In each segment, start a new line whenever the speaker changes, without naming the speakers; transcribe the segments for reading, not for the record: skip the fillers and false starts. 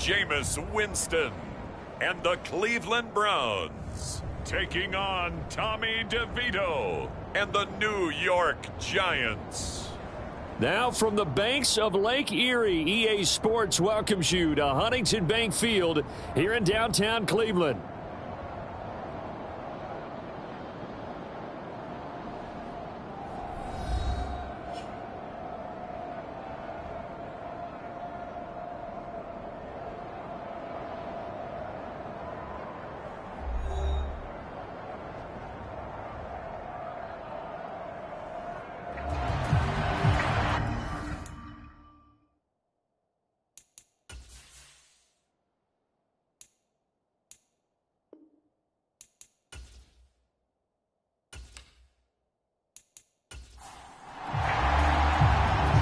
Jameis Winston. And the Cleveland Browns taking on Tommy DeVito and the New York Giants.
Now from the banks of Lake Erie, EA Sports welcomes you to Huntington Bank Field here in downtown Cleveland.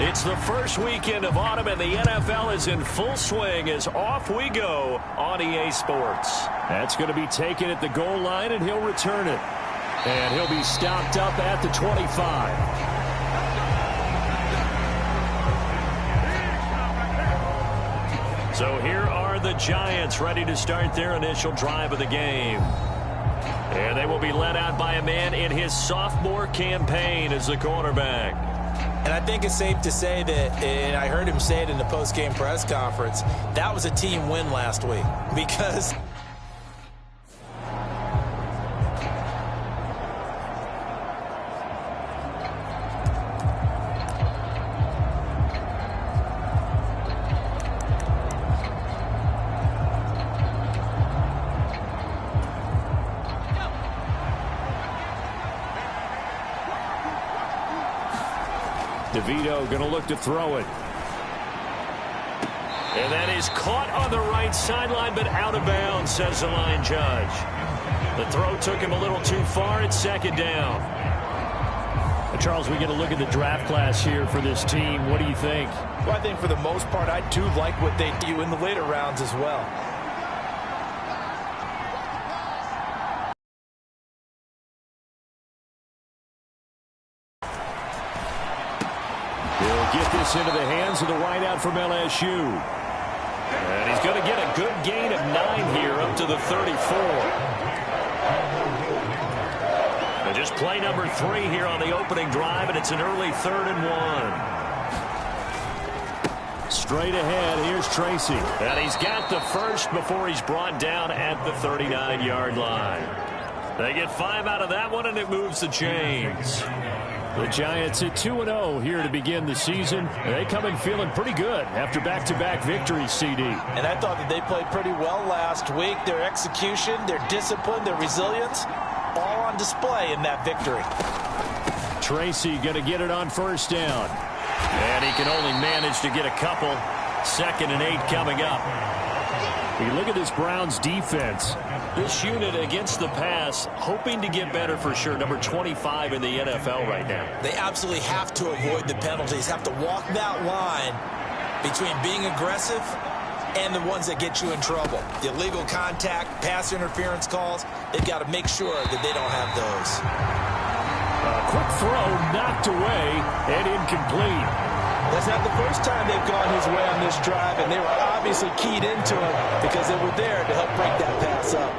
It's the first weekend of autumn, and the NFL is in full swing as off we go on EA Sports. That's going to be taken at the goal line, and he'll return it. And he'll be stopped up at the 25. So here are the Giants ready to start their initial drive of the game. And they will be led out by a man in his sophomore campaign as the quarterback.
And I think it's safe to say that, and I heard him say it in the post-game press conference, that was a team win last week because
DeVito going to look to throw it. And that is caught on the right sideline, but out of bounds, says the line judge. The throw took him a little too far. It's second down. Charles, we get a look at the draft class here for this team. What do you think?
Well, I think for the most part, I do like what they do in the later rounds as well.
Get this into the hands of the wideout from LSU. And he's going to get a good gain of 9 here up to the 34. And just play number 3 here on the opening drive, and it's an early 3rd and 1. Straight ahead, here's Tracy. And he's got the first before he's brought down at the 39-yard line. They get 5 out of that one, and it moves the chains. The Giants at 2-0 here to begin the season. They come in feeling pretty good after back-to-back victories, CD.
And I thought that they played pretty well last week. Their execution, their discipline, their resilience, all on display in that victory.
Tracy going to get it on first down. And he can only manage to get a couple. 2nd and 8 coming up. You look at this Browns defense. This unit against the pass, hoping to get better for sure. Number 25 in the NFL right now.
They absolutely have to avoid the penalties, have to walk that line between being aggressive and the ones that get you in trouble. The illegal contact, pass interference calls, they've got to make sure that they don't have those.
A quick throw knocked away and incomplete.
That's not the first time they've gone his way on this drive, and they were obviously keyed into it because they were there to help break that pass up.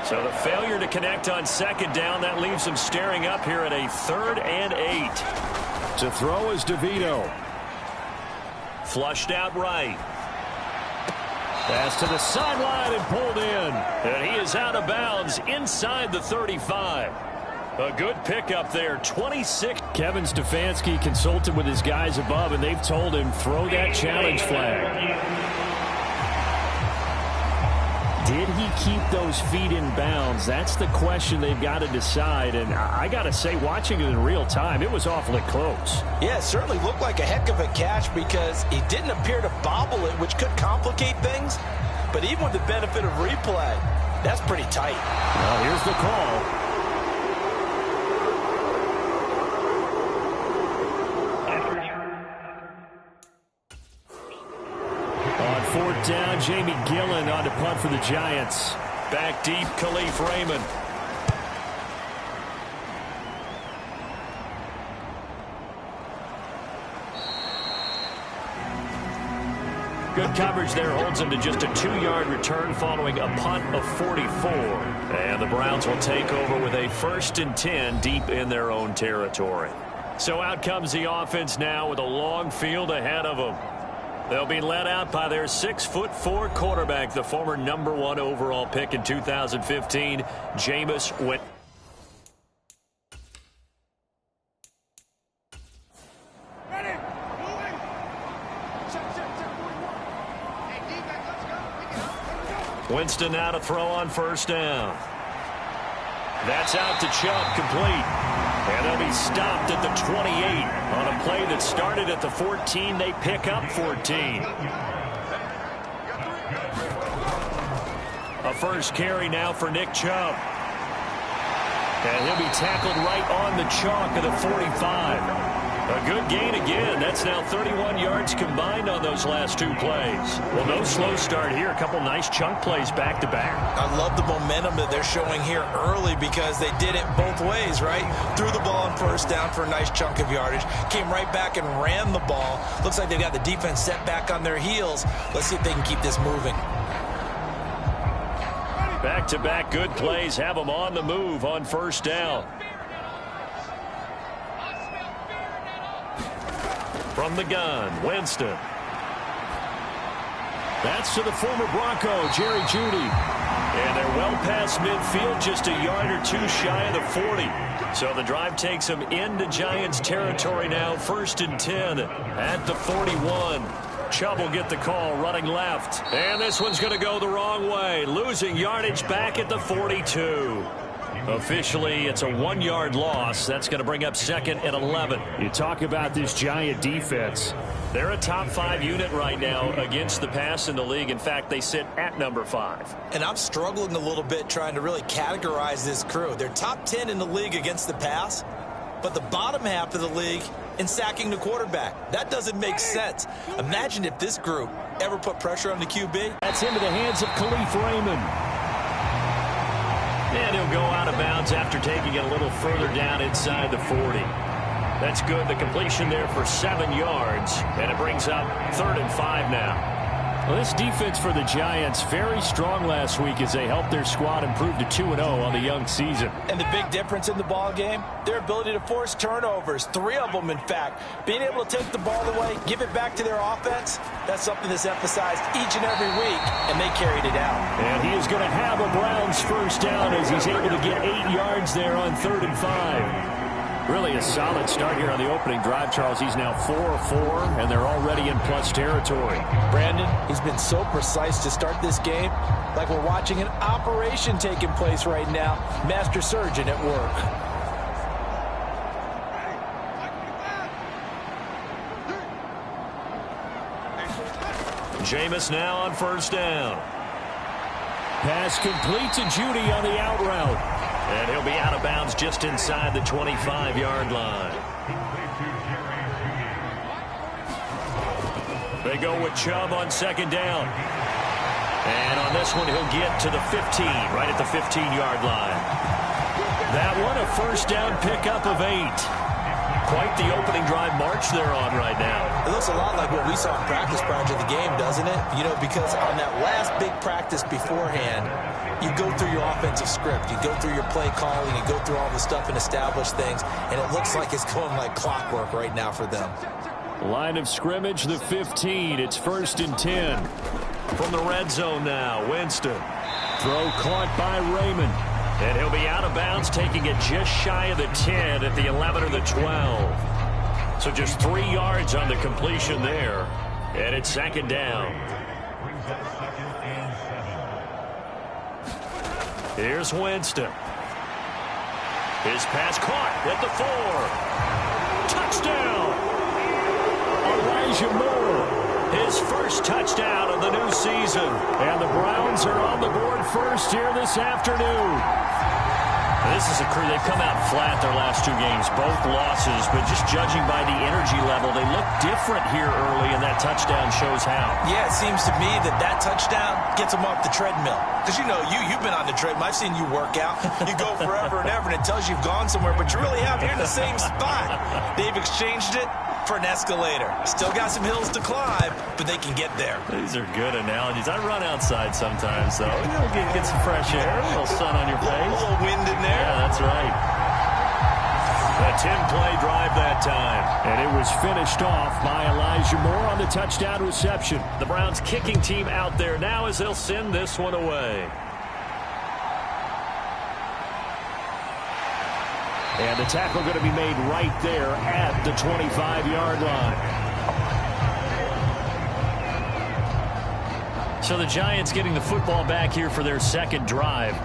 So the failure to connect on 2nd down, that leaves them staring up here at a 3rd and 8. To throw is DeVito. Flushed out right. Pass to the sideline and pulled in. And he is out of bounds inside the 35. A good pickup there, 26. Kevin Stefanski consulted with his guys above, and they've told him throw that challenge flag. Did he keep those feet in bounds? That's the question they've got to decide. And I got to say, watching it in real time, it was awfully close.
Yeah, it certainly looked like a heck of a catch because he didn't appear to bobble it, which could complicate things. But even with the benefit of replay, that's pretty tight.
Well, here's the call. On 4th down, Jamie Gillen on to punt for the Giants. Back deep, Khalif Raymond. Good coverage there holds him to just a 2-yard return following a punt of 44. And the Browns will take over with a 1st and 10 deep in their own territory. So out comes the offense now with a long field ahead of them. They'll be led out by their 6'4" quarterback, the former #1 overall pick in 2015, Jameis Winston. Winston now to throw on 1st down. That's out to Chubb, complete. And they'll be stopped at the 28 on a play that started at the 14. They pick up 14. A first carry now for Nick Chubb. And he'll be tackled right on the chalk of the 45. A good gain again. That's now 31 yards combined on those last 2 plays. Well, no slow start here. A couple nice chunk plays back-to-back.
I love the momentum that they're showing here early because they did it both ways, right? Threw the ball on 1st down for a nice chunk of yardage. Came right back and ran the ball. Looks like they've got the defense set back on their heels. Let's see if they can keep this moving.
Back-to-back good plays have them on the move on 1st down. From the gun, Winston. That's to the former Bronco, Jerry Jeudy. And they're well past midfield, just a yard or 2 shy of the 40. So the drive takes them into Giants territory now, 1st and 10 at the 41. Chubb will get the call, running left. And this one's going to go the wrong way, losing yardage back at the 42. Officially, it's a 1-yard loss. That's going to bring up 2nd and 11.
You talk about this Giant defense.
They're a top 5 unit right now against the pass in the league. In fact, they sit at #5.
And I'm struggling a little bit trying to really categorize this crew. They're top 10 in the league against the pass, but the bottom half of the league in sacking the quarterback. That doesn't make sense. Imagine if this group ever put pressure on the QB.
That's into the hands of Khalif Raymond.
And he'll go out of bounds after taking it a little further down inside the 40. That's good. The completion there for 7 yards. And it brings up 3rd and 5 now.
Well, this defense for the Giants, very strong last week as they helped their squad improve to 2-0 on the young season.
And the big difference in the ball game, their ability to force turnovers, 3 of them in fact. Being able to take the ball away, give it back to their offense, that's something that's emphasized each and every week, and they carried it out.
And he is going to have a Browns 1st down as he's able to get 8 yards there on 3rd and 5. Really a solid start here on the opening drive, Charles. He's now 4 of 4, and they're already in plus territory.
Brandon, he's been so precise to start this game, like we're watching an operation taking place right now. Master surgeon at work.
Jameis now on 1st down.
Pass complete to Jeudy on the out route.
And he'll be out of bounds just inside the 25-yard line. They go with Chubb on 2nd down. And on this one, he'll get to the 15, right at the 15-yard line. That one, a 1st down pickup of 8. Quite the opening drive march they're on right now.
It looks a lot like what we saw in practice prior to the game, doesn't it? You know, because on that last big practice beforehand, you go through your offensive script, you go through your play calling, you go through all the stuff and establish things, and it looks like it's going like clockwork right now for them.
Line of scrimmage, the 15. It's 1st and 10.
From the red zone now, Winston.
Throw caught by Raymond.
And he'll be out of bounds, taking it just shy of the 10 at the 11 or the 12. So just 3 yards on the completion there. And it's 2nd down. Here's Winston. His pass caught at the 4. Touchdown!
Elijah Moore.
His 1st touchdown of the new season.
And the Browns are on the board first here this afternoon. this is a crew. They've come out flat their last two games, both losses, but just judging by the energy level, they look different here early, and that touchdown shows how.
Yeah, it seems to me that touchdown gets them off the treadmill. Because, you know, you've been on the treadmill. I've seen you work out. You go forever and ever, and it tells you you've gone somewhere, but you really have. You're in the same spot. They've exchanged it for an escalator. Still got some hills to climb, but they can get there.
These are good analogies. I run outside sometimes, though. You know, get some fresh air, a little sun on your face.
A little wind in there.
Yeah, that's right. A 10-play drive that time. And it was finished off by Elijah Moore on the touchdown reception. The Browns kicking team out there now as they'll send this one away. And the tackle going to be made right there at the 25-yard line. So the Giants getting the football back here for their second drive.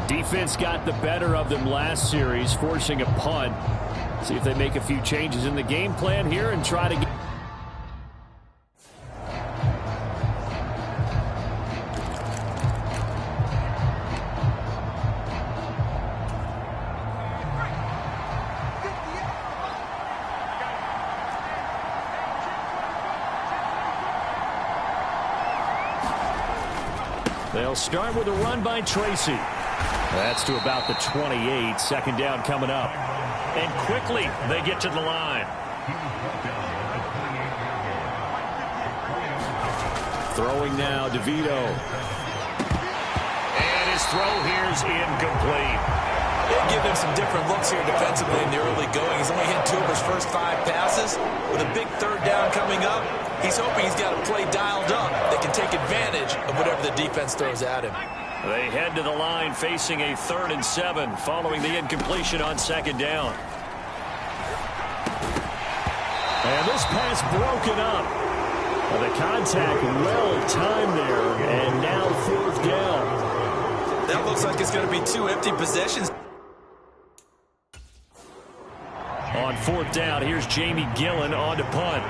Defense got the better of them last series, forcing a punt. See if they make a few changes in the game plan here and try to get... They'll start with a run by Tracy. That's to about the 28. Second down coming up. And quickly they get to the line. Throwing now, DeVito. And his throw here's incomplete.
They've given him some different looks here defensively in the early going. He's only hit 2 of his first 5 passes. With a big third down coming up, he's hoping he's got a play dialed up that can take advantage of whatever the defense throws at him.
They head to the line facing a 3rd and 7 following the incompletion on second down. And this pass broken up. The contact well timed there, and now 4th down.
That looks like it's going to be 2 empty possessions.
On 4th down, here's Jamie Gillen on to punt.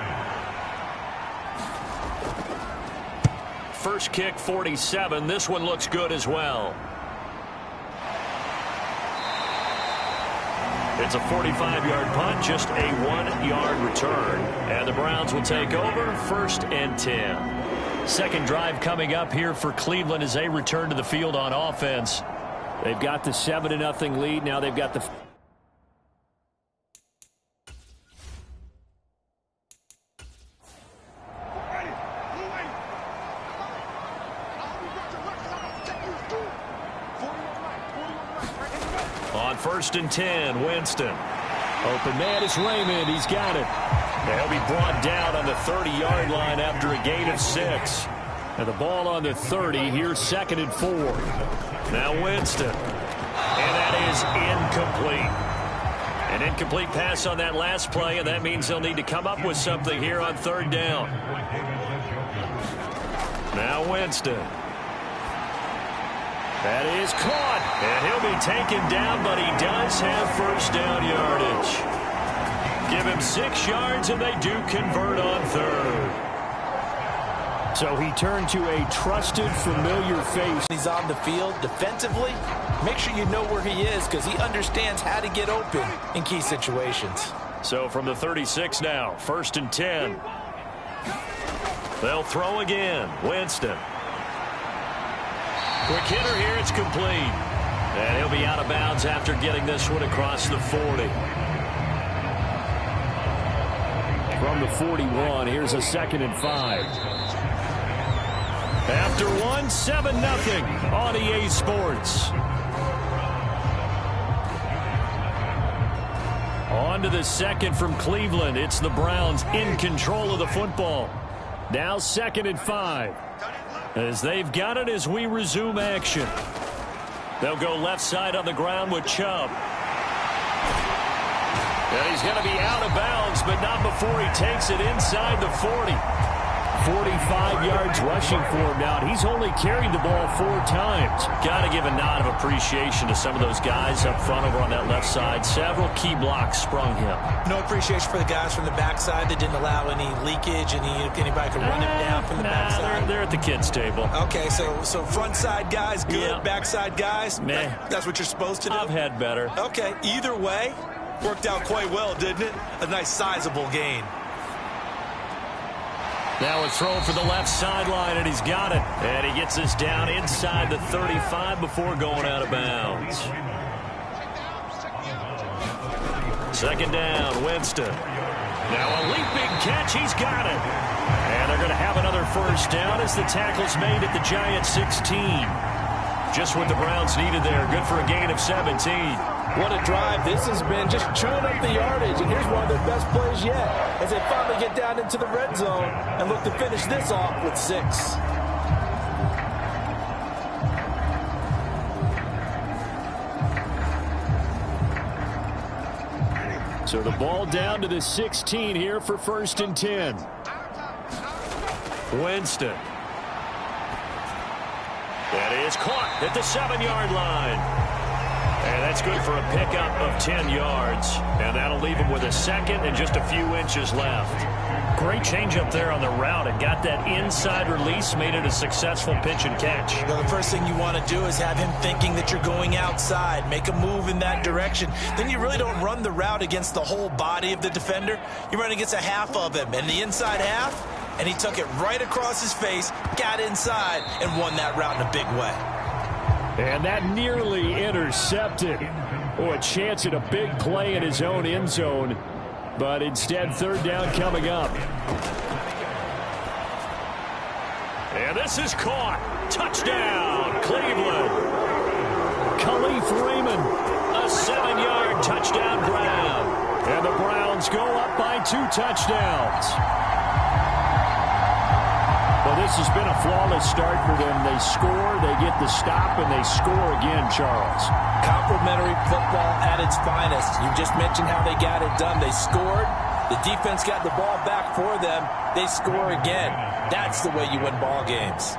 First kick, 47. This one looks good as well. It's a 45-yard punt, just a 1-yard return. And the Browns will take over, 1st and 10. Second drive coming up here for Cleveland as they return to the field on offense. They've got the 7-0 lead. Now they've got the... On 1st and 10, Winston. Open man is Raymond. He's got it. They'll be brought down on the 30-yard line after a gain of 6. And the ball on the 30. Here's 2nd and 4. Now Winston. And that is incomplete. An incomplete pass on that last play, and that means they'll need to come up with something here on 3rd down. Now Winston. That is caught, and he'll be taken down, but he does have 1st down yardage. Give him 6 yards, and they do convert on 3rd. So he turned to a trusted, familiar face.
He's on the field defensively. Make sure you know where he is because he understands how to get open in key situations.
So from the 36 now, 1st and 10. They'll throw again. Winston. Quick hitter here, it's complete. And he'll be out of bounds after getting this one across the 40. From the 41, here's a 2nd and 5. After one, 7-0 on EA Sports. On to the second from Cleveland. It's the Browns in control of the football. Now 2nd and 5. As they've got it as we resume action. They'll go left side on the ground with Chubb. And he's going to be out of bounds, but not before he takes it inside the 40. 45 yards rushing for him now. He's only carried the ball 4 times.
Got to give a nod of appreciation to some of those guys up front over on that left side. Several key blocks sprung him.
No appreciation for the guys from the backside that didn't allow any leakage, anybody could run him down from the backside.
They're at the kids' table.
Okay, so front side guys good,
Yeah.
backside guys,
meh.
That's what you're supposed to do?
I've had better.
Okay, either way, worked out quite well, didn't it? A nice sizable gain.
Now a throw for the left sideline, and he's got it. And he gets this down inside the 35 before going out of bounds. Second down, Winston. Now a leaping catch, he's got it. And they're going to have another first down as the tackle's made at the Giants 16. Just what the Browns needed there. Good for a gain of 17.
What a drive this has been, just chewing up the yardage, and here's one of their best plays yet as they finally get down into the red zone and look to finish this off with 6.
So the ball down to the 16 here for 1st and 10.
Winston. That is caught at the 7-yard line. And that's good for a pickup of 10 yards. And that'll leave him with a second and just a few inches left. Great change up there on the route and got that inside release, made it a successful pitch and catch.
Well, the first thing you want to do is have him thinking that you're going outside, make a move in that direction. Then you really don't run the route against the whole body of the defender. You run against a half of him, and the inside half, and he took it right across his face, got inside, and won that route in a big way.
And that nearly intercepted. Oh, a chance at a big play in his own end zone. But instead, 3rd down coming up.
And this is caught. Touchdown, Cleveland.
Khalif Raymond.
A 7-yard touchdown grab.
And the Browns go up by 2 touchdowns. Well, this has been a flawless start for them. They score, they get the stop, and they score again, Charles.
Complimentary football at its finest. You just mentioned how they got it done. They scored. The defense got the ball back for them. They score again. That's the way you win ball games.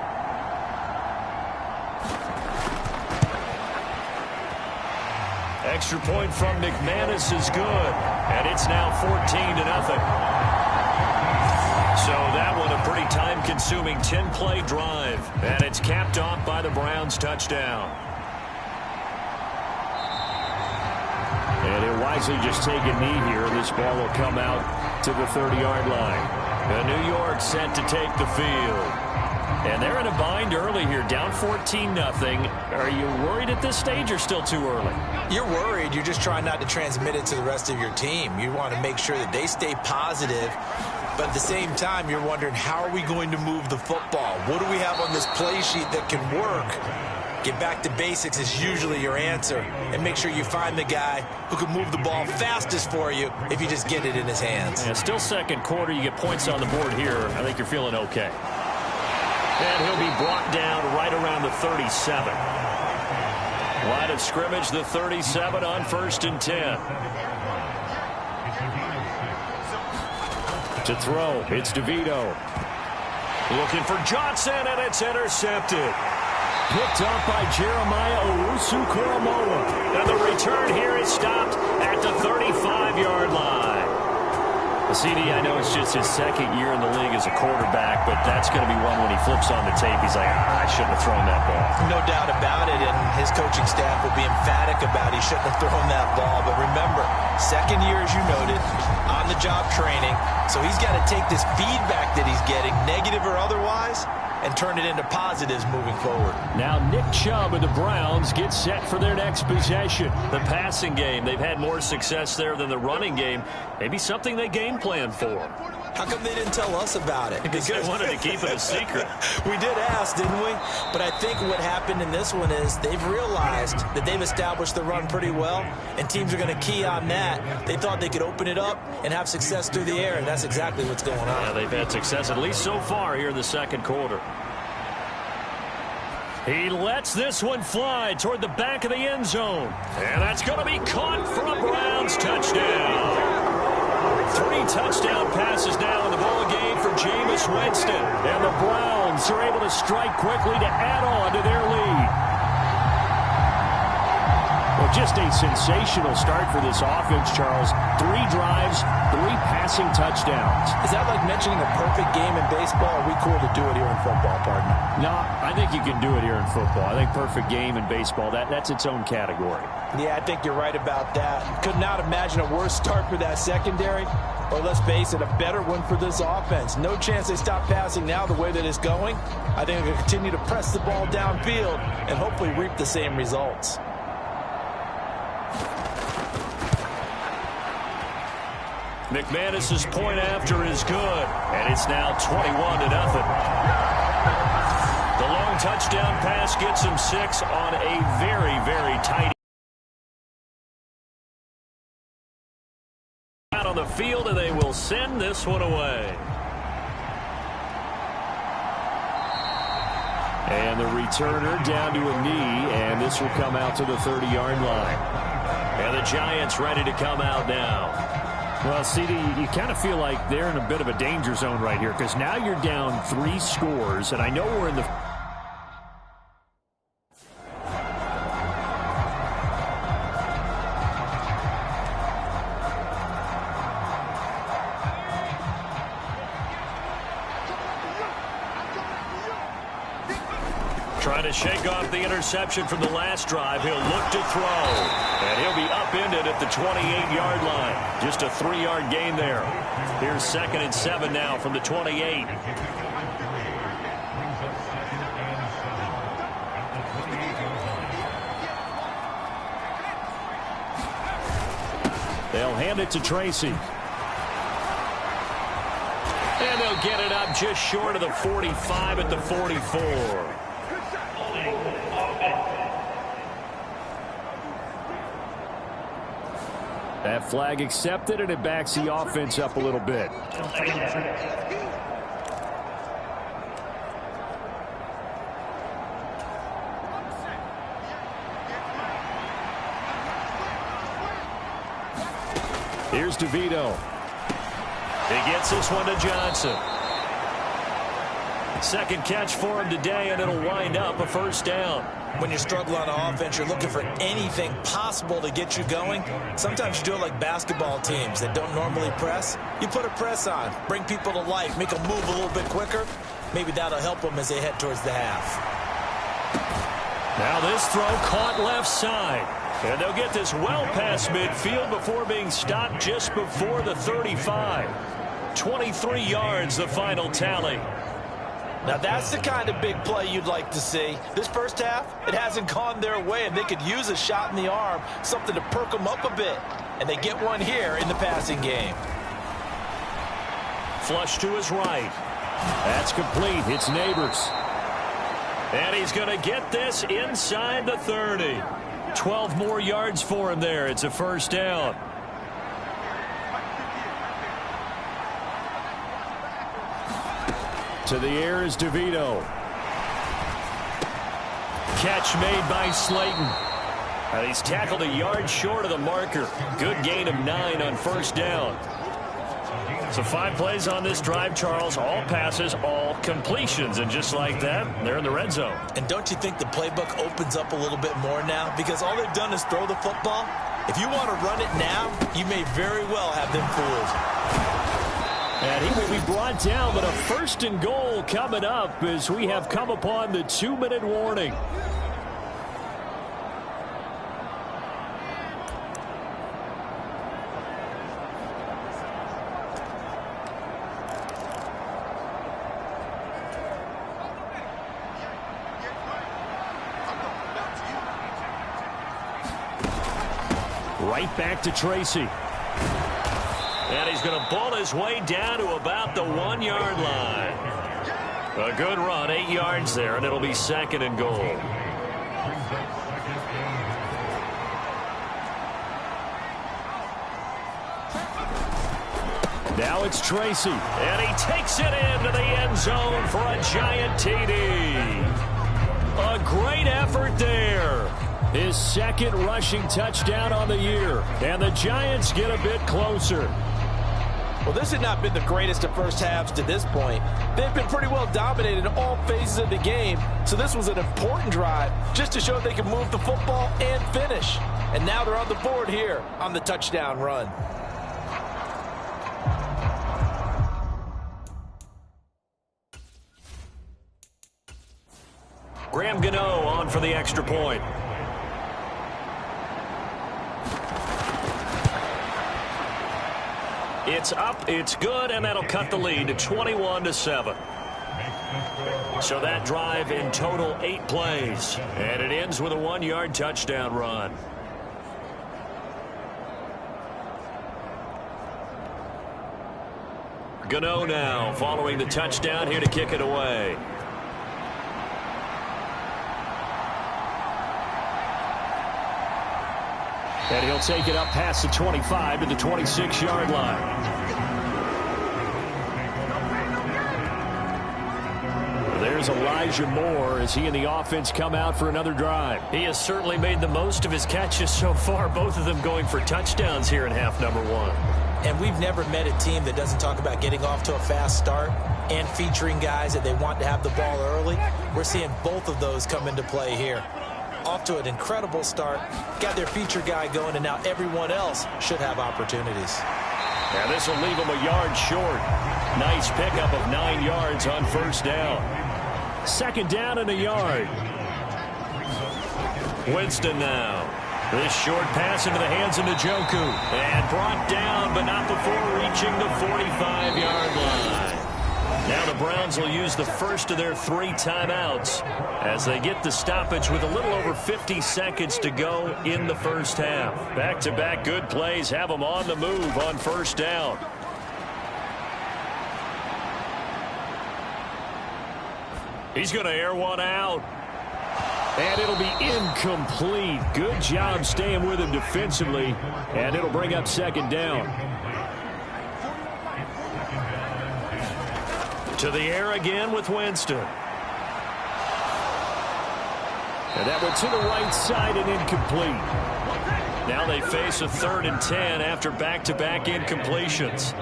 Extra point from McManus is good. And it's now 14-0. So that one a pretty time-consuming 10-play drive. And it's capped off by the Browns' touchdown.
And he'll wisely just take a knee here, and this ball will come out to the 30-yard line.
And New York set to take the field. And they're in a bind early here, down 14-0. Are you worried at this stage or still too early?
You're worried. You're just trying not to transmit it to the rest of your team. You want to make sure that they stay positive. But at the same time, you're wondering, how are we going to move the football? What do we have on this play sheet that can work? Get back to basics is usually your answer. And make sure you find the guy who can move the ball fastest for you if you just get it in his hands.
Yeah, still second quarter. You get points on the board here. I think you're feeling okay. And he'll be brought down right around the 37. Line of scrimmage, the 37 on 1st and 10.
To throw, it's DeVito.
Looking for Johnson, and it's intercepted.
Picked up by Jeremiah Owusu-Koramoah.
And the return here is stopped at the 35-yard line.
CD, I know it's just his second year in the league as a quarterback, but that's going to be one when he flips on the tape. He's like, I shouldn't have thrown that ball.
No doubt about it, and his coaching staff will be emphatic about he shouldn't have thrown that ball. But remember, second year, as you noted, on-the-job training. So he's got to take this feedback that he's getting, negative or otherwise, and turn it into positives moving forward.
Now Nick Chubb and the Browns get set for their next possession.
The passing game, they've had more success there than the running game. Maybe something they game plan for.
How come they didn't tell us about it?
Because they wanted to keep it a secret.
We did ask, didn't we? But I think what happened in this one is they've realized that they've established the run pretty well, and teams are going to key on that. They thought they could open it up and have success through the air, and that's exactly what's going on.
Yeah, they've had success, at least so far here in the second quarter. He lets this one fly toward the back of the end zone. And that's going to be caught for a Browns touchdown. 3 touchdown passes now in the ball game for Jameis Winston.
And the Browns are able to strike quickly to add on to their lead. Well, just a sensational start for this offense, Charles. 3 drives, 3 passing touchdowns.
Is that like mentioning a perfect game in baseball? Or are we cool to do it here in football, partner?
No, I think you can do it here in football. I think perfect game in baseball, that's its own category.
Yeah, I think you're right about that. Could not imagine a worse start for that secondary. Or let's face it, a better one for this offense. No chance they stop passing now the way that it's going. I think they'll continue to press the ball downfield and hopefully reap the same results.
McManus's point after is good, and it's now 21-0. The long touchdown pass gets him 6 on a very, very tight out on the field, and they will send this one away.
And the returner down to a knee, and this will come out to the 30-yard line.
And the Giants ready to come out now.
Well, CD, you kind of feel like they're in a bit of a danger zone right here because now you're down 3 scores, and I know we're in the...
Trying to shake off the interception from the last drive. He'll look to throw. And he'll be upended at the 28-yard line. Just a 3-yard gain there. Here's 2nd and 7 now from the 28.
They'll hand it to Tracy.
And they'll get it up just short of the 45 at the 44.
That flag accepted, and it backs the offense up a little bit. Here's DeVito.
He gets this one to Johnson. 2nd catch for him today, and it'll wind up a 1st down.
When you're struggling on offense, you're looking for anything possible to get you going. Sometimes you do it like basketball teams that don't normally press. You put a press on, bring people to life, make them move a little bit quicker. Maybe that'll help them as they head towards the half.
Now this throw caught left side. And they'll get this well past midfield before being stopped just before the 35. 23 yards, the final tally.
Now, that's the kind of big play you'd like to see. This first half, it hasn't gone their way, and they could use a shot in the arm, something to perk them up a bit. And they get one here in the passing game.
Flush to his right.
That's complete. It's Neighbors.
And he's going to get this inside the 30. 12 more yards for him there. It's a 1st down.
To the air is DeVito.
Catch made by Slayton. And he's tackled a yard short of the marker. Good gain of 9 on 1st down. So 5 plays on this drive, Charles. All passes, all completions. And just like that, they're in the red zone.
And don't you think the playbook opens up a little bit more now? Because all they've done is throw the football. If you want to run it now, you may very well have them fooled.
And he will be brought down, but a 1st and goal coming up as we have come upon the 2-minute warning. Right back to Tracy.
And he's going to ball his way down to about the 1-yard line. A good run, 8 yards there, and it'll be 2nd and goal.
Now it's Tracy.
And he takes it into the end zone for a giant TD. A great effort there.
His 2nd rushing touchdown on the year. And the Giants get a bit closer.
Well, this had not been the greatest of first halves to this point. They've been pretty well dominated in all phases of the game, so this was an important drive just to show they can move the football and finish. And now they're on the board here on the touchdown run.
Graham Gano on for the extra point. It's up, it's good, and that'll cut the lead to 21-7. So that drive in total 8 plays, and it ends with a 1-yard touchdown run. Gano now following the touchdown here to kick it away. And he'll take it up past the 25 to the 26-yard line. There's Elijah Moore as he and the offense come out for another drive. He has certainly made the most of his catches so far, both of them going for touchdowns here in half number 1.
And we've never met a team that doesn't talk about getting off to a fast start and featuring guys that they want to have the ball early. We're seeing both of those come into play here. Off to an incredible start, got their feature guy going, and now everyone else should have opportunities.
Now this will leave them a yard short. Nice pickup of 9 yards on first down. Second down and a yard. Winston now. This short pass into the hands of Njoku. And brought down, but not before reaching the 45-yard line. Now the Browns will use the first of their 3 timeouts as they get the stoppage with a little over 50 seconds to go in the first half. Back-to-back good plays have them on the move on first down. He's going to air one out. And it'll be incomplete. Good job staying with him defensively. And it'll bring up second down. To the air again with Winston. And that went to the right side and incomplete. Now they face a 3rd and 10 after back-to-back incompletions.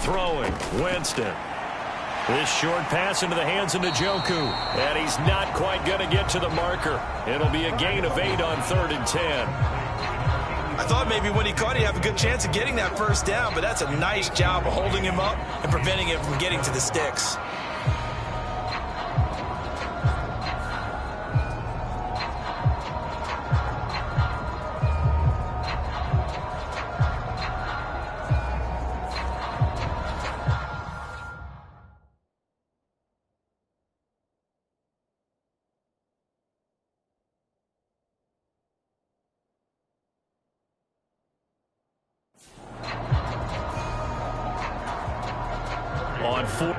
Throwing, Winston. This short pass into the hands of Njoku. And he's not quite going to get to the marker. It'll be a gain of 8 on 3rd and 10.
I thought maybe when he caught, he'd have a good chance of getting that first down, but that's a nice job of holding him up and preventing him from getting to the sticks.
On 4th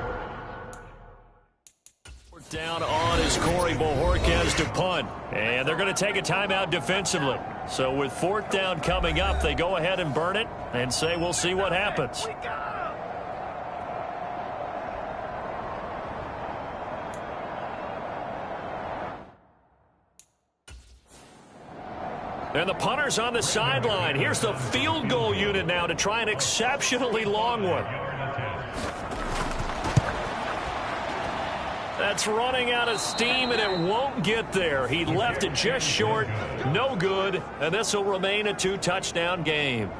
down on is Corey Bojorquez to punt. And they're going to take a timeout defensively. So with 4th down coming up, they go ahead and burn it and say we'll see what happens. And the punter's on the sideline. Here's the field goal unit now to try an exceptionally long one. That's running out of steam, and it won't get there. He left it just short, no good, and this will remain a 2-touchdown game.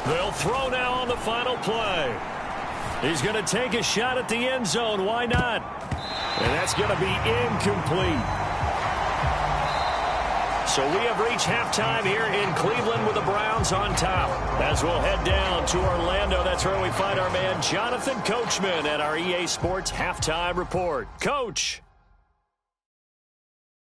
They'll throw now on the final play. He's going to take a shot at the end zone. Why not? And that's going to be incomplete. So we have reached halftime here in Cleveland with the Browns on top. As we'll head down to Orlando, that's where we find our man Jonathan Coachman at our EA Sports Halftime Report. Coach.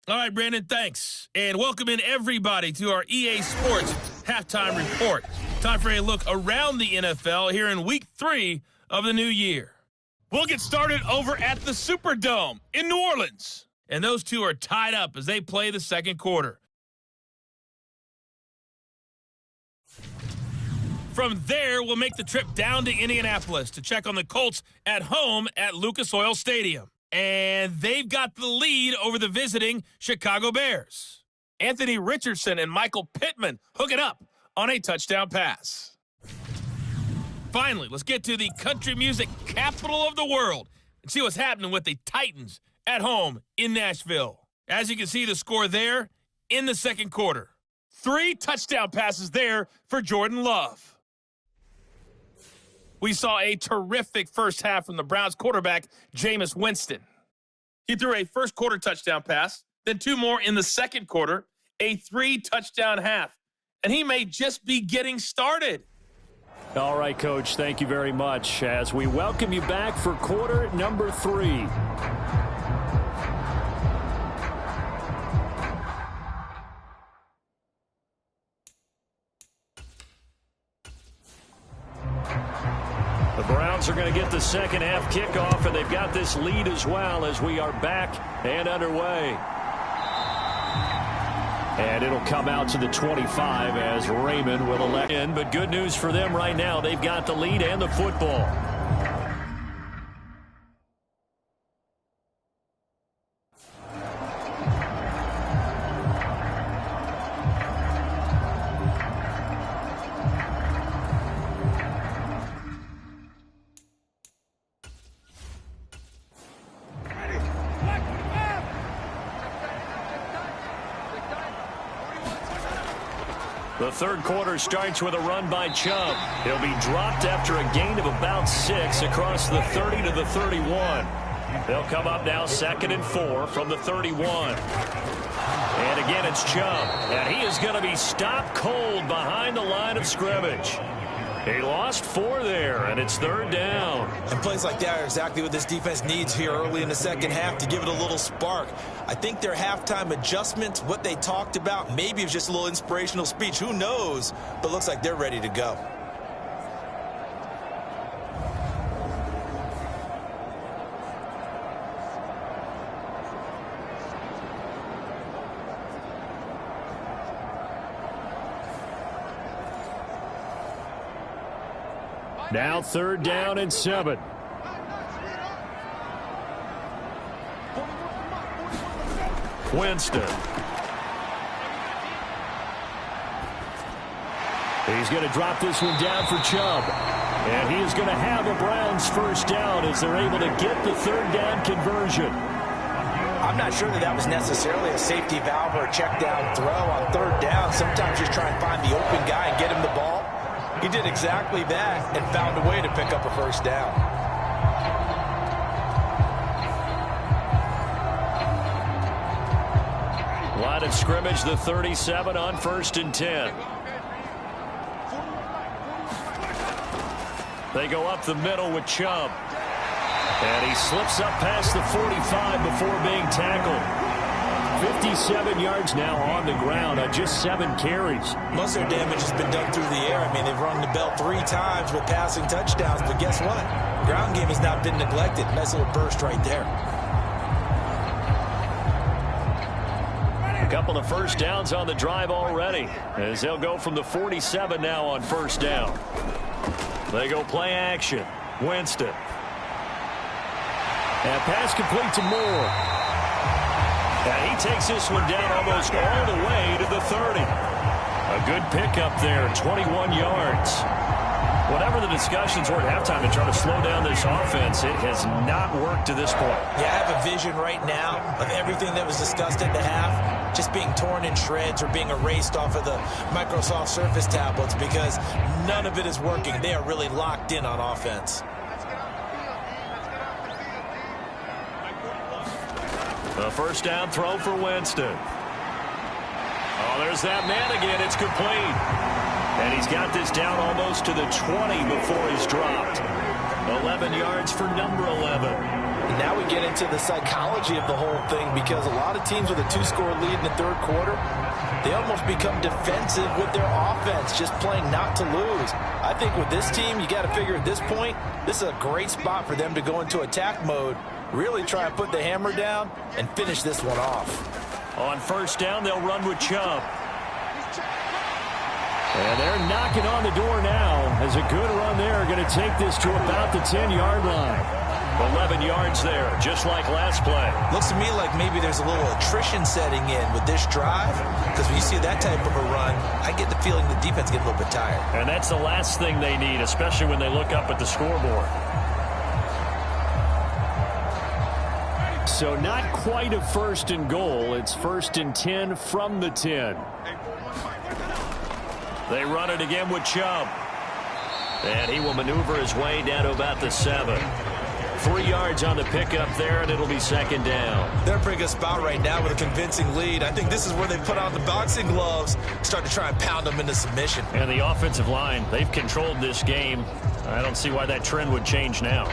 All right, Brandon, thanks. And welcome in everybody to our EA Sports Halftime Report. Time for a look around the NFL here in Week 3 of the new year. We'll get started over at the Superdome in New Orleans. And those two are tied up as they play the second quarter. From there, we'll make the trip down to Indianapolis to check on the Colts at home at Lucas Oil Stadium. And they've got the lead over the visiting Chicago Bears. Anthony Richardson and Michael Pittman hook it up on a touchdown pass. Finally, let's get to the country music capital of the world and see what's happening with the Titans at home in Nashville. As you can see, the score there in the second quarter. 3 touchdown passes there for Jordan Love. We saw a terrific first half from the Browns quarterback, Jameis Winston. He threw a first quarter touchdown pass, then 2 more in the second quarter, a 3-touchdown half. And he may just be getting started.
All right, Coach, thank you very much as we welcome you back for quarter number 3. The Browns are going to get the second half kickoff, and they've got this lead as well as we are back and underway. And it'll come out to the 25 as Raymond will elect in. But good news for them right now. They've got the lead and the football. The third quarter starts with a run by Chubb. He'll be dropped after a gain of about 6 across the 30 to the 31. They'll come up now 2nd and 4 from the 31. And again, it's Chubb. And he is going to be stopped cold behind the line of scrimmage. He lost 4 there, and it's 3rd down.
And plays like that are exactly what this defense needs here early in the second half to give it a little spark. I think their halftime adjustments, what they talked about, maybe it was just a little inspirational speech. Who knows? But looks like they're ready to go.
Now 3rd down and 7. Winston. He's going to drop this one down for Chubb. And he is going to have a Browns first down as they're able to get the 3rd down conversion.
I'm not sure that was necessarily a safety valve or a check down throw on 3rd down. Sometimes just try and find the open guy and get him the ball. He did exactly that and found a way to pick up a first down.
Line of scrimmage, the 37 on 1st and 10. They go up the middle with Chubb. And he slips up past the 45 before being tackled. 57 yards now on the ground on just 7 carries.
Most of their damage has been done through the air. I mean, they've rung the bell 3 times with passing touchdowns, but guess what? Ground game has not been neglected. Nice little burst right there.
A couple of first downs on the drive already as they'll go from the 47 now on 1st down. They go play action. Winston. And pass complete to Moore. And he takes this one down almost all the way to the 30. A good pickup there, 21 yards. Whatever the discussions were at halftime to try to slow down this offense, it has not worked to this point.
Yeah, I have a vision right now of everything that was discussed at the half just being torn in shreds or being erased off of the Microsoft Surface tablets because none of it is working. They are really locked in on offense.
The first down throw for Winston. Oh, there's that man again. It's complete. And he's got this down almost to the 20 before he's dropped. 11 yards for number 11.
And now we get into the psychology of the whole thing because a lot of teams with a 2-score lead in the 3rd quarter, they almost become defensive with their offense, just playing not to lose. I think with this team, you got to figure at this point, this is a great spot for them to go into attack mode, really try and put the hammer down and finish this one off.
On first down, they'll run with Chubb. And they're knocking on the door now as a good run there. Going to take this to about the 10-yard line. 11 yards there, just like last play.
Looks to me like maybe there's a little attrition setting in with this drive, because when you see that type of a run, I get the feeling the defense gets a little bit tired.
And that's the last thing they need, especially when they look up at the scoreboard.
So not quite a first and goal. It's first and 10 from the 10.
They run it again with Chubb. And he will maneuver his way down to about the 7. 3 yards on the pickup there, and it'll be second down.
They're in a pretty good spot right now with a convincing lead. I think this is where they put on the boxing gloves, start to try and pound them into submission.
And the offensive line, they've controlled this game. I don't see why that trend would change now.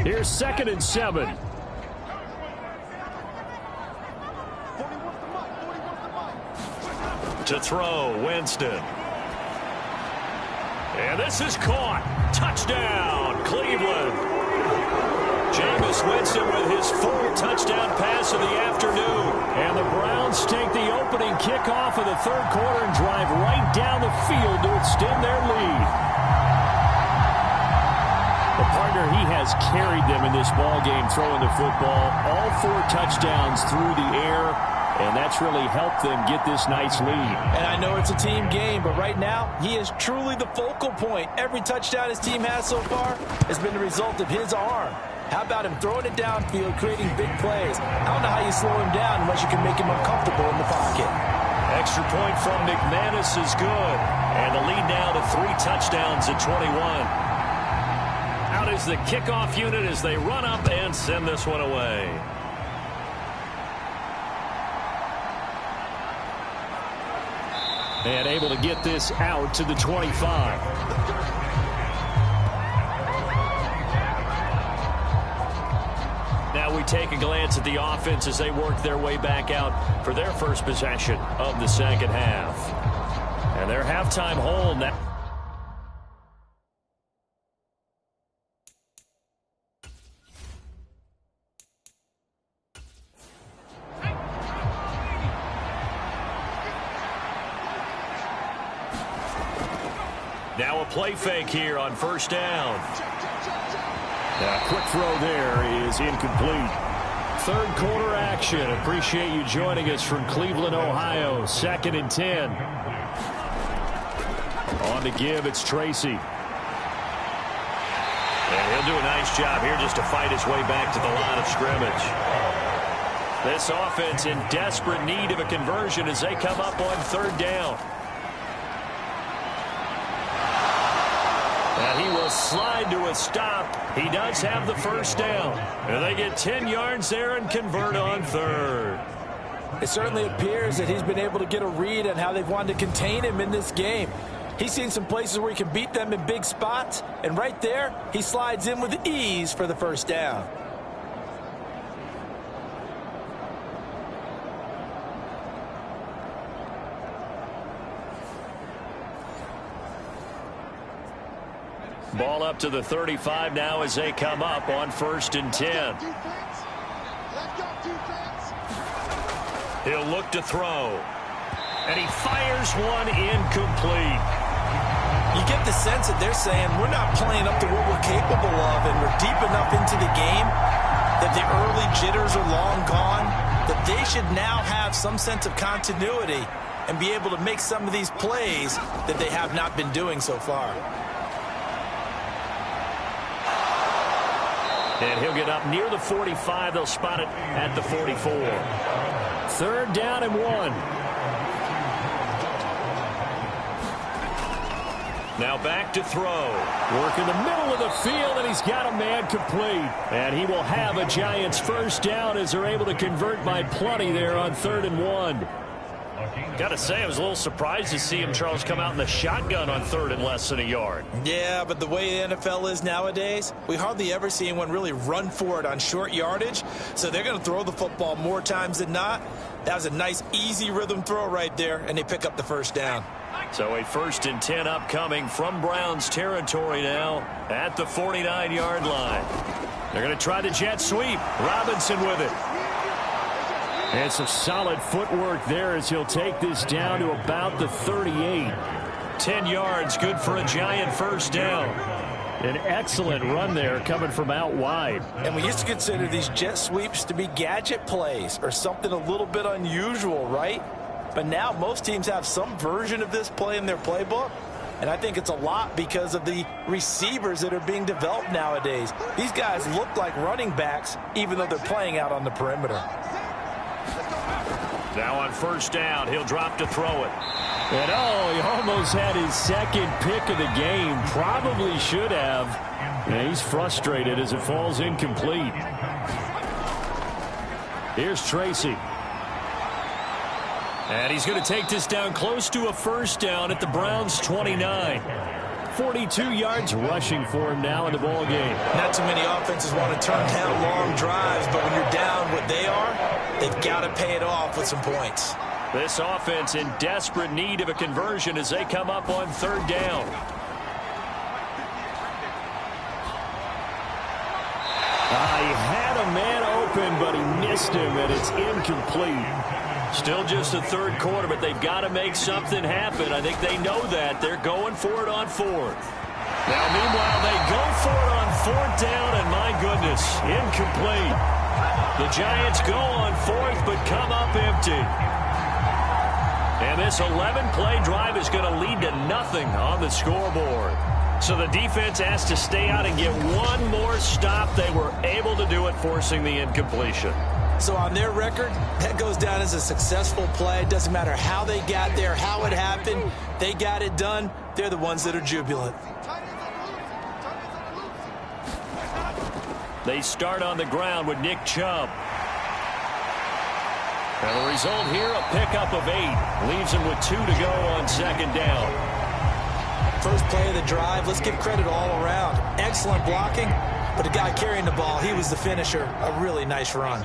Here's second and 7.
To throw, Winston. And this is caught. Touchdown, Cleveland. Jameis Winston with his 4th touchdown pass of the afternoon.
And the Browns take the opening kickoff of the third quarter and drive right down the field to extend their lead. The partner, he has carried them in this ball game throwing the football. All 4 touchdowns through the air. And that's really helped them get this nice lead.
And I know it's a team game, but right now, he is truly the focal point. Every touchdown his team has so far has been the result of his arm. How about him throwing it downfield, creating big plays? I don't know how you slow him down unless you can make him uncomfortable in the pocket.
Extra point from McManus is good. And the lead now to 3 touchdowns at 21. Out is the kickoff unit as they run up and send this one away.
And able to get this out to the 25.
Now we take a glance at the offense as they work their way back out for their first possession of the second half. And their halftime hold now. Now a play fake here on first down.
A quick throw there is incomplete. Third quarter action. Appreciate you joining us from Cleveland, Ohio. Second and 10. On to give, it's Tracy.
And he'll do a nice job here just to fight his way back to the line of scrimmage. This offense in desperate need of a conversion as they come up on third down. And he will slide to a stop. He does have the first down. And they get 10 yards there and convert on third.
It certainly appears that he's been able to get a read on how they've wanted to contain him in this game. He's seen some places where he can beat them in big spots. And right there, he slides in with ease for the first down.
Ball up to the 35 now as they come up on first and 10. He'll look to throw. And he fires one incomplete.
You get the sense that they're saying we're not playing up to what we're capable of, and we're deep enough into the game that the early jitters are long gone, that they should now have some sense of continuity and be able to make some of these plays that they have not been doing so far.
And he'll get up near the 45. They'll spot it at the 44.
Third down and 1.
Now back to throw.
Work in the middle of the field, and he's got a man complete. And he will have a Giants first down as they're able to convert by plenty there on 3rd and 1.
Got to say, I was a little surprised to see him, Charles, come out in the shotgun on third and less than a yard.
Yeah, but the way the NFL is nowadays, we hardly ever see anyone really run for it on short yardage. So they're going to throw the football more times than not. That was a nice, easy rhythm throw right there, and they pick up the first down.
So a 1st and 10 upcoming from Browns territory now at the 49-yard line. They're going to try the jet sweep. Robinson with it.
And some solid footwork there as he'll take this down to about the 38.
10 yards, good for a Giant first down.
An excellent run there coming from out wide.
And we used to consider these jet sweeps to be gadget plays or something a little bit unusual, right? But now most teams have some version of this play in their playbook. And I think it's a lot because of the receivers that are being developed nowadays. These guys look like running backs even though they're playing out on the perimeter.
Now on first down, he'll drop to throw it.
And he almost had his second pick of the game. Probably should have. And he's frustrated as it falls incomplete. Here's Tracy.
And he's going to take this down close to a first down at the Browns' 29.
42 yards rushing for him now in the ball game.
Not too many offenses want to turn down long drives, but when you're down what they are, they've got to pay it off with some points.
This offense in desperate need of a conversion as they come up on third down.
He had a man open, but he missed him, and it's incomplete.
Still just the third quarter, but they've got to make something happen. I think they know that. They're going for it on fourth. Now, meanwhile, they go for it on fourth down, and my goodness, incomplete. The Giants go on fourth, but come up empty. And this 11-play drive is going to lead to nothing on the scoreboard. So the defense has to stay out and get one more stop. They were able to do it, forcing the incompletion.
So on their record, that goes down as a successful play. It doesn't matter how they got there, how it happened. They got it done. They're the ones that are jubilant.
They start on the ground with Nick Chubb. And the result here, a pickup of 8. Leaves him with 2 to go on second down.
First play of the drive, let's give credit all around. Excellent blocking, but the guy carrying the ball, he was the finisher. A really nice run.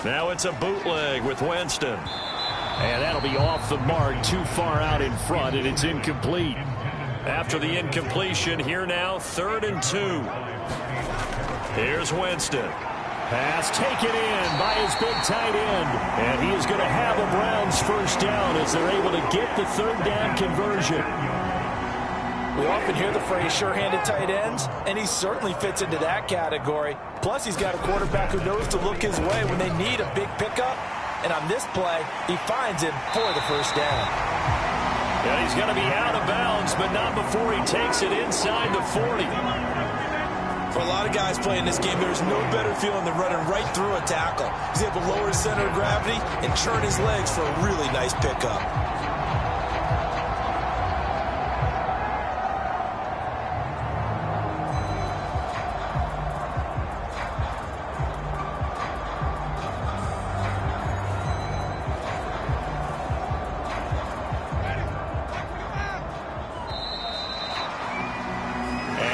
Now it's a bootleg with Winston.
And that'll be off the mark, too far out in front, and it's incomplete.
After the incompletion, here now, 3rd and 2. Here's Winston.
Pass taken in by his big tight end. And he is going to have a Browns first down as they're able to get the third down conversion.
We often hear the phrase sure-handed tight ends, and he certainly fits into that category. Plus, he's got a quarterback who knows to look his way when they need a big pickup. And on this play, he finds him for the first down.
And he's going to be out of bounds, but not before he takes it inside the 40.
For a lot of guys playing this game, there's no better feeling than running right through a tackle. He's able to lower his center of gravity and churn his legs for a really nice pickup.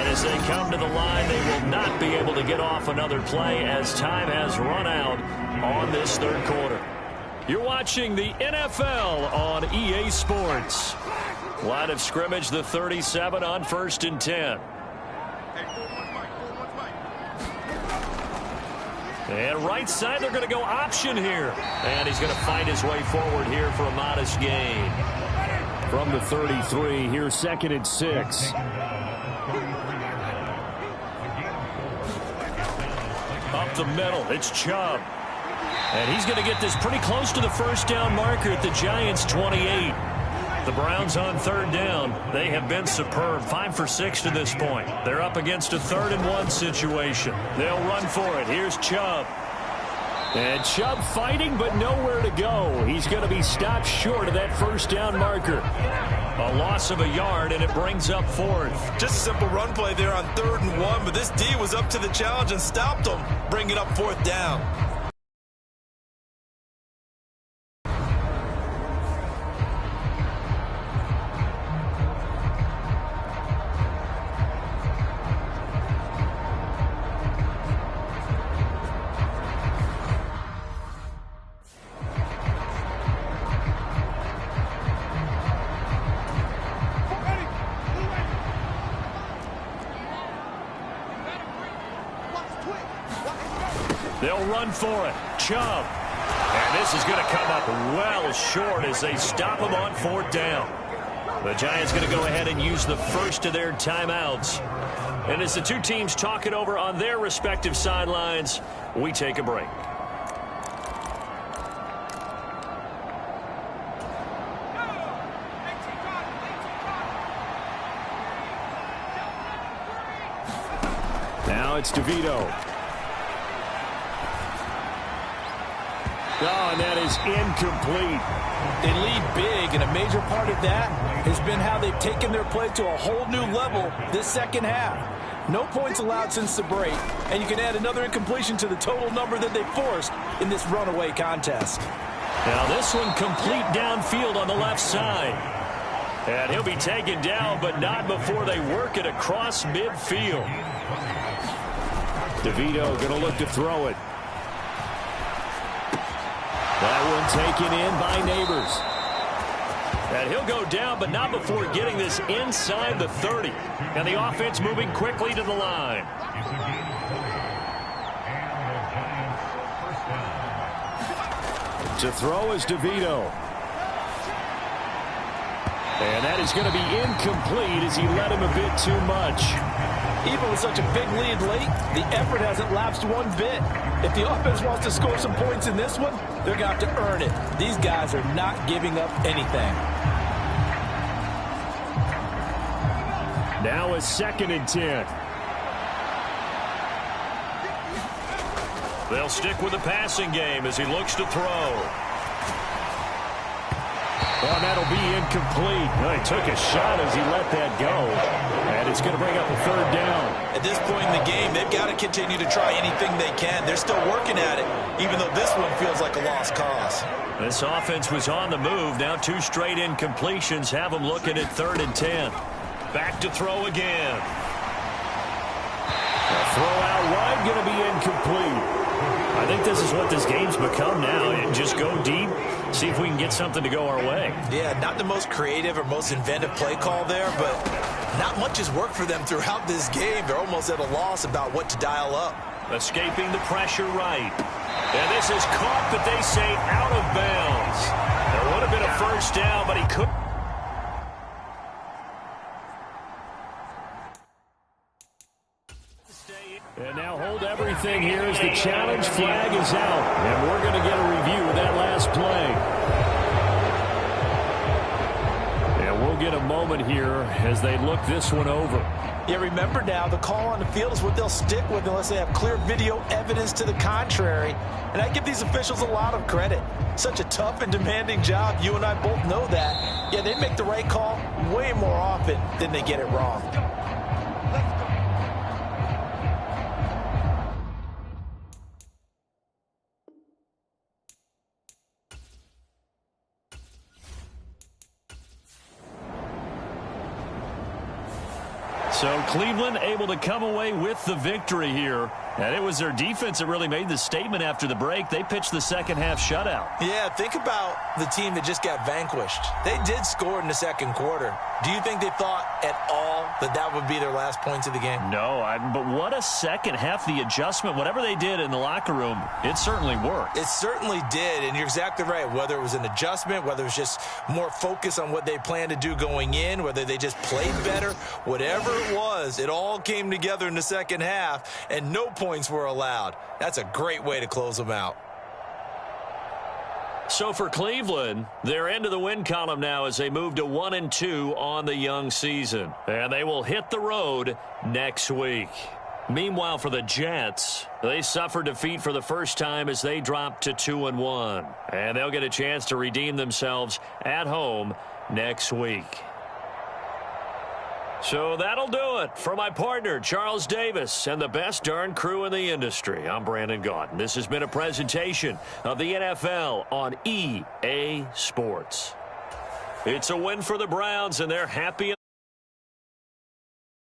As they come to the line, they will not be able to get off another play as time has run out on this third quarter. You're watching the NFL on EA Sports. Line of scrimmage, the 37 on 1st and 10. And right side, they're going to go option here. And he's going to find his way forward here for a modest gain.
From the 33, here's 2nd and 6.
Up the middle, it's Chubb. And he's going to get this pretty close to the first down marker at the Giants' 28. The Browns on third down. They have been superb, 5 for 6 to this point. They're up against a 3rd and 1 situation. They'll run for it. Here's Chubb.
And Chubb fighting, but nowhere to go. He's going to be stopped short of that first down marker.
A loss of a yard, and it brings up 4th.
Just a simple run play there on 3rd and 1, but this D was up to the challenge and stopped him, bringing up 4th down.
They'll run for it. Chubb. And this is going to come up well short as they stop him on 4th down. The Giants going to go ahead and use the first of their timeouts. And as the two teams talk it over on their respective sidelines, we take a break.
Now it's DeVito. Oh, and that is incomplete.
They lead big, and a major part of that has been how they've taken their play to a whole new level this second half. No points allowed since the break, and you can add another incompletion to the total number that they forced in this runaway contest.
Now this one complete downfield on the left side. And he'll be taken down, but not before they work it across midfield.
DeVito going to look to throw it. That one taken in by Neighbors.
And he'll go down, but not before getting this inside the 30. And the offense moving quickly to the line.
To throw is DeVito. And that is going to be incomplete as he led him a bit too much.
Even with such a big lead late, the effort hasn't lapsed one bit. If the offense wants to score some points in this one, they're going to have to earn it. These guys are not giving up anything.
Now a 2nd and 10.
They'll stick with the passing game as he looks to throw.
Well, that'll be incomplete. Well, he took a shot as he let that go. And it's going to bring up a 3rd down.
At this point in the game, they've got to continue to try anything they can. They're still working at it, even though this one feels like a lost cause.
This offense was on the move. Now 2 straight incompletions have them looking at 3rd and 10. Back to throw again.
A throw out wide going to be incomplete.
I think this is what this game's become now. Just go deep, see if we can get something to go our way.
Yeah, not the most creative or most inventive play call there, but not much has worked for them throughout this game. They're almost at a loss about what to dial up.
Escaping the pressure right. And this is caught, but they say out of bounds. There would have been a 1st down, but he couldn't.
And now hold everything here as the challenge flag is out. And we're going to get a review of that last play. And we'll get a moment here as they look this one over.
Yeah, remember now, the call on the field is what they'll stick with unless they have clear video evidence to the contrary. And I give these officials a lot of credit. Such a tough and demanding job. You and I both know that. Yeah, they make the right call way more often than they get it wrong.
So Cleveland able to come away with the victory here. And it was their defense that really made the statement after the break. They pitched the second half shutout.
Yeah, think about the team that just got vanquished. They did score in the second quarter. Do you think they thought at all that that would be their last points of the game?
No, but what a second half. The adjustment, whatever they did in the locker room, it certainly worked.
It certainly did, and you're exactly right. Whether it was an adjustment, whether it was just more focus on what they planned to do going in, whether they just played better, whatever it was, it all came together in the second half, and no points were allowed. That's a great way to close them out.
So for Cleveland, they're into the win column now as they move to 1-2 on the young season. And they will hit the road next week. Meanwhile, for the Jets, they suffered defeat for the first time as they dropped to 2-1. And they'll get a chance to redeem themselves at home next week. So that'll do it for my partner, Charles Davis, and the best darn crew in the industry. I'm Brandon Gaudin. This has been a presentation of the NFL on EA Sports. It's a win for the Browns, and they're happy.